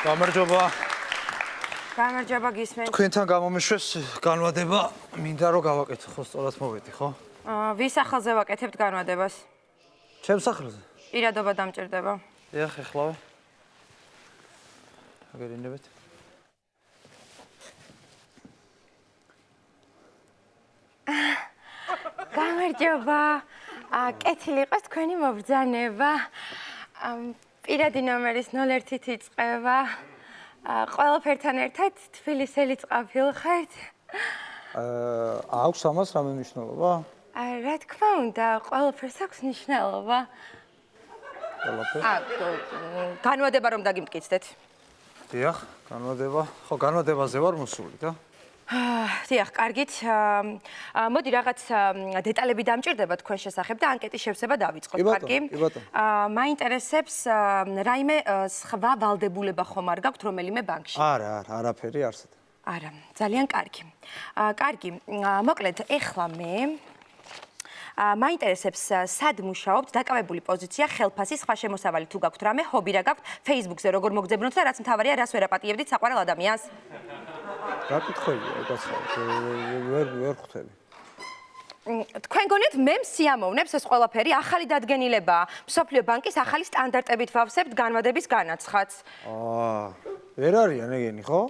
გამარჯობა. გამარჯობა გისმენთ. თქვენთან გამომიშვეს განვადება, მინდა რომ გავაკეთო, ხო, სწორად მოვედი, ხო? ვის სახელზე ვაკეთებთ განვადებას? ჩემს სახელზე. პირადობა დამჭირდება. დიახ, ეხლავე. აგერინებეთ. გამარჯობა. კეთილი იყოს თქვენი მობრძანება. პირადი ნომერის 01-ით იწყება. ყველაფერთან ერთად თბილისელი წყაფილხართ. აქვს ამას რამე მნიშვნელობა? რა თქმა უნდა, ყველაფერს აქვს მნიშვნელობა. ყველაფერს? განვადება რომ დაგიმტკიცდეთ. დიახ, განვადება. ხო, განვადებაზე ვარ მოსული და დიახ, კარგით. მოდი რაღაც დეტალები დამჭირდება თქვენ შესახებ და ანკეტის შევსება დავიწყოთ, კარგი? კი ბატონო. მაინტერესებს რაიმე სხვა ვალდებულება ხომ არ გაქვთ რომელიმე ბანკში? არა, არაფერი არსად. არა, ძალიან კარგი. კარგი, მოკლედ, ეხლა მე მაინტერესებს სად მუშაობთ, დაკავებული პოზიცია, ხელფასი, სხვა შემოსავალი თუ გაქვთ რამე, ჰობი რა გაქვთ, Facebook-ზე როგორ მოგძებნოთ და რაც მთავარია, რას ვერ აპატიებდით საყვარელ ადამიანს? გაკითხებია, ეკაცა, ვერ ხვდები. თქვენ გონიათ მე მსიამოვნებს ეს ყველაფერი ახალი დადგენილებაა. მსოფლიო ბანკის ახალი სტანდარტებით ვავსებთ განვადების განაცხადს. ვერ არიან ეგენი, ხო?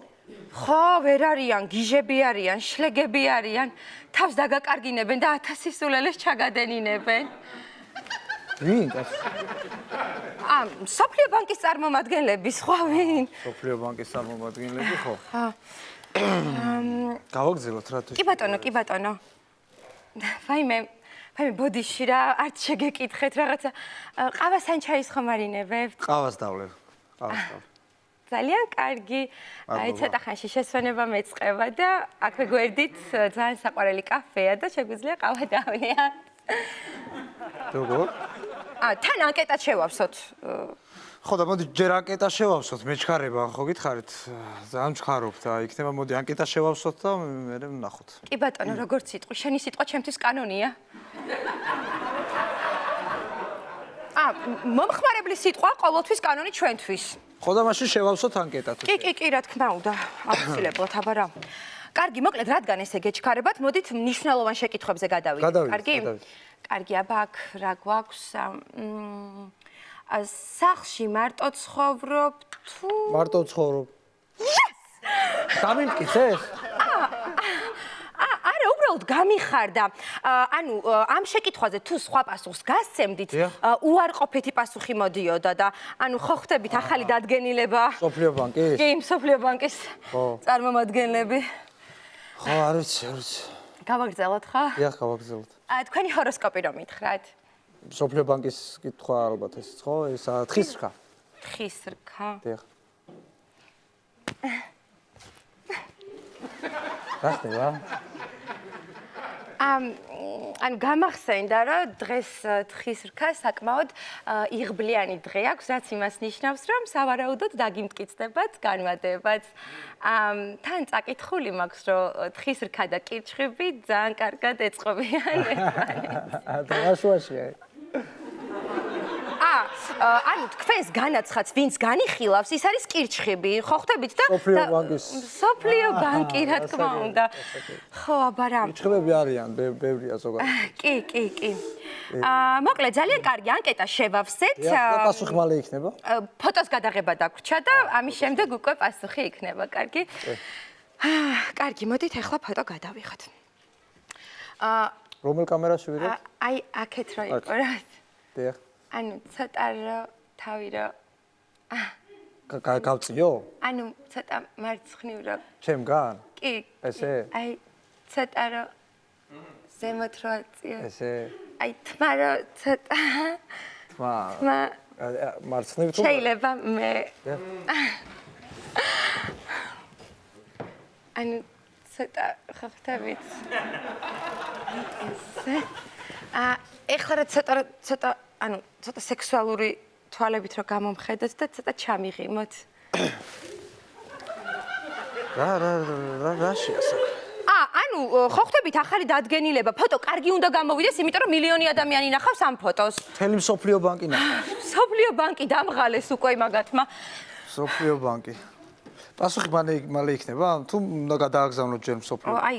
ხო, ვერ არიან, გიჟები არიან, შლეგები არიან, თავს დაგაკარგინებენ და 1000 სულელეს ჩაგადენინებენ. ვინ? მსოფლიო ბანკის წარმომადგენლები, სხვა ვინ? მსოფლიო ბანკის წარმომადგენლები, ხო? გავაგზავნოთ რა თუ. კი ბატონო, კი ბატონო. ვაიმე, ბოდიში რა, არც შეგეკითხეთ რაღაცა. ყავას ან ჩაის ხომ არინებებთ? ყავას დავლევ. ყავას დავლევ. ძალიან კარგი. აი ცოტა ხანში შესვენება მეწყება და აქვე გვერდით ძალიან საყვარელი კაფეა და შეგვიძლია ყავა დავნიათ. როგორ? თან ანკეტად შევავსოთ. ხო და მოდი ჯერ ანკეტა შევავსოთ, მეჩქარება, ხო გითხარით? ძალიან მჩხარობ და იქნება მოდი ანკეტა შევავსოთ და მე ვნახოთ. კი ბატონო, როგორც სიტყვი, შენი სიტყვა ჩემთვის კანონია. მომხმარებლის სიტყვა ყოველთვის კანონი ჩვენთვის. ხო და მაშინ შევავსოთ ანკეტა თუ. კი, რა თქმა უნდა. აუცილებლად, აბა რა. კარგი, მოკლედ, რადგან ესე გეჩქარებათ, მოდით მნიშვნელოვან შეკითხვებზე გადავიდეთ. კარგი? კარგი, აბა აქ რა გვაქვს? სახლში მარტო ცხოვრობ თუ მარტო ცხოვრობ. გამიმტკიცეს? არა, უბრალოდ გამიხარდა. ანუ ამ შეკითხვაზე თუ სხვა პასუხს გასცემდით, უარყოფითი პასუხი მოდიოდა და ანუ ხო ხვდებით ახალი დადგენილება. მსოფლიო ბანკის? კი, მსოფლიო ბანკის წარმომადგენლები. ხო, არ ვიცი. გავაგრძელოთ ხა? დიახ, გავაგრძელოთ. თქვენი ჰოროსკოპი რომ მითხრათ? მსოფლიო ბანკის კითხვა ალბათ ეს ხო? ეს თხის რქა. თხის რქა. დიახ. რა ხდება? ანუ გამახსენდა, რომ დღეს თხის რქა საკმაოდ იღბლიანი დღე აქვს, რაც იმას ნიშნავს, რომ სავარაუდოდ დაგიმტკიცდებათ განვადებაც. თან წაკითხული მაქვს, რომ თხის რქა და კირჩხიბი ძალიან კარგად ეწყობიან ერთმანეთს. დაშუაშია. ანუ თქვენს განაცხადს ვინც განიხილავს, ის არის კირჩხიბი, ხო ხვდებით და მსოფლიო ბანკი, რა თქმა უნდა. ხო, აბა რა. კირჩხიბები არიან, ბევრია ზოგადად. კი. მოკლედ, ძალიან კარგი ანკეტა შევავსეთ. პასუხი მალე იქნება? ფოტოს გადაღება დაგვრჩა და ამის შემდეგ უკვე პასუხი იქნება, კარგი? კარგი, მოდით ახლა ფოტო გადავიღოთ. რომელ კამერაში ვიღებთ? აი, აქეთ რო იყო რა. დიახ. ანუ ცოტა თავი რო გავწიო? ანუ ცოტა მარცხნივ რო ჩემგან? კი. ესე? აი ცოტა რო ზემოთ რო აწიო. ესე? აი თმა რო ცოტა. თმა. მარცხნივ თუ? შეიძლება მე. ანუ ცოტა ხო ხვდებით? ესე? ეხლა რა ცოტა ანუ ცოტა სექსუალური თვალებით რო გამომხედოთ და ცოტა ჩამიღიმოთ. რა შეასახა? ანუ ხო ხვდებით ახალი დადგენილება, ფოტო კარგი უნდა გამოვიდეს, იმიტომ რომ მილიონი ადამიანი ნახავს ამ ფოტოს. მთელი მსოფლიო ბანკი ნახავს. მსოფლიო ბანკი დამღალეს უკვე მაგათმა. მსოფლიო ბანკი. პასუხი მალე იქნება? თუ უნდა გადააგზავნოთ ჯერ მსოფლიო? აი,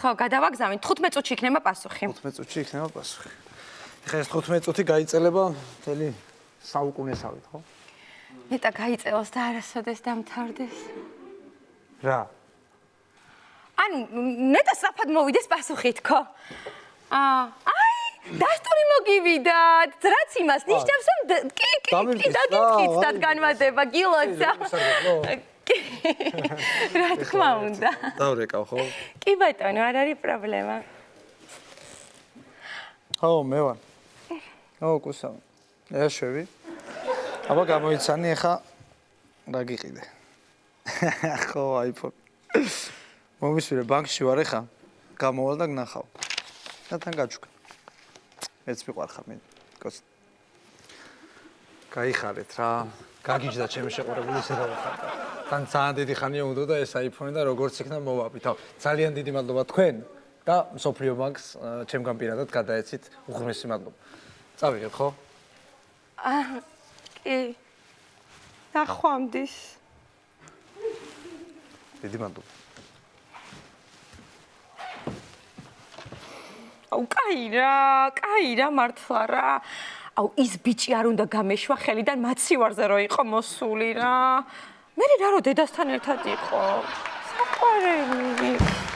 ხო, გადავაგზავნით. 15 წუთში იქნება პასუხი. 15 წუთში იქნება პასუხი. ეხლა ეს 15 წუთი გაიწელება მთელი საუკუნესავით, ხო? ნეტა გაიწელოს და არასოდეს დამთავრდეს. რა? ანუ ნეტა საფად მოვიდეს პასუხი თქო. აი, დასტური მოგივიდათ. რაც იმას ნიშნავს, რომ კი, დაგიმტკიცდათ განმადება, გილოცა. რა თქმა უნდა. დავრეკავ, ხო? კი ბატონო, არ არის პრობლემა. ხო, მე ვარ. ო, კუსავ. ეშვები. აბა გამოიცანი ახლა რა გიყიდე. ხო, iPhone. მომისვირე ბანკში ვარ ახლა. გამოვალ და გნახავ. და თან გაჩუქე. მეც მიყვარხარ მე. კოს. გაიხარეთ რა. გაგიჯდა ჩემი შეყურებული ისე დავახარ. თან ძალიან დიდი ხანია უნდა ეს iPhone და როგორც იქნა მოვაბი. თავ ძალიან დიდი მადლობა თქვენ და მსოფლიო ბანკს ჩემგან პირადად გადაეცით უღრმესი მადლობა. წავიღებ ხო? კი. ნახვამდის. დიდი მადლობა. აუ, კაი რა მართლა რა. აუ, ის ბიჭი არ უნდა გამეშვა ხელიდან მაცივარზე რო იყო მოსული რა. მე რა რო დედასთან ერთად იყო. საყვარელი.